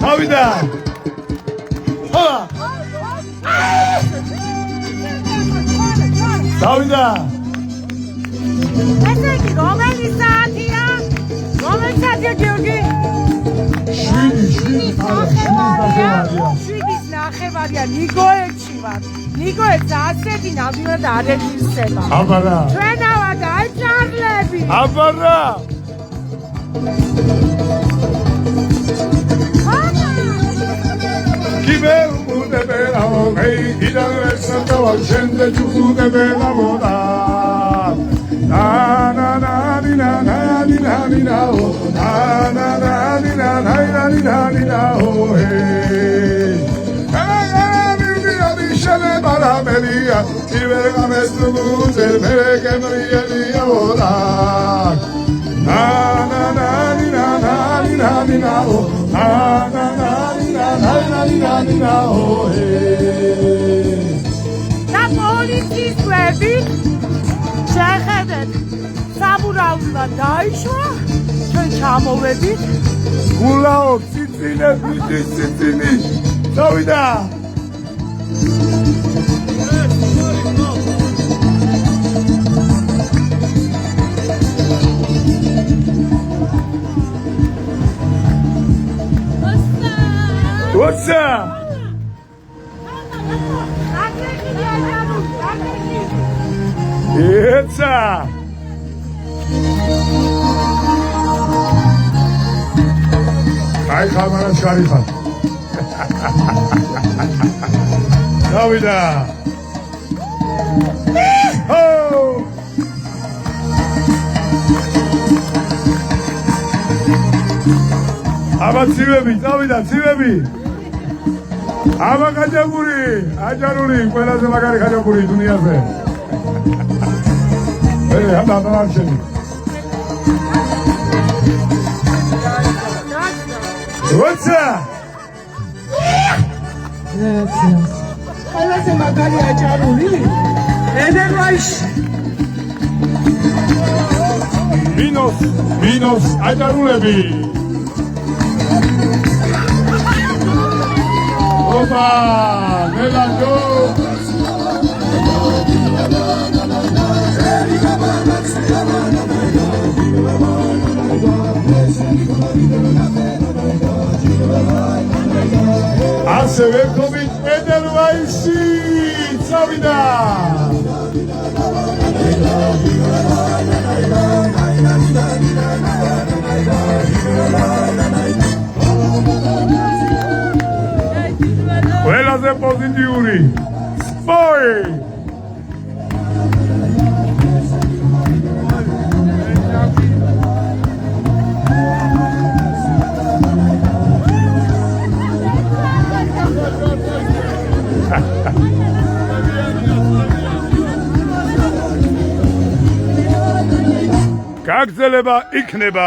Havida. Havida. Peki, Romeli saatiya. Romeli saatiya Georgi. Şuidiz ნახევარია ნიგოეთში ვარ. ნიგოეთს ასეთი ნამდვილად არ ეგვისება. აბარა. ჩვენავა და აი ჭარლები. აბარა. Kibel mudebela hey gidan resata shende judebela moda na na na ni na na ni na ni na o na na na ni na na ni na ni na o hey shele bara melia kibel gamestu zel mereke melia dia oda na na na ni na na ni na ni na o na na na და პოლიციის გვები შეხედეთ საბურავლა დაიშვა ჩვენ ჩამოვედით გულაო ციცინები ციცინი დავიდა What's up? It's up. Hi, Kamara Sharifa. Davida. Oh. Aba tsivebi, Davida, tsivebi. Aba kajapuri, ajaruri, ყველაზე მაგარი kajapuri დუნიაზე. Hadi hadi şimdi. What's up? Gracias. ყველაზე მაგარი აჭარული. Edelweiss. Minos, აჭარულები. Opa, Melando. ასევე COVID Edelweiss-ი წავიდა. ყველაზე პოზიტიური სპოი გაგრძელება იქნება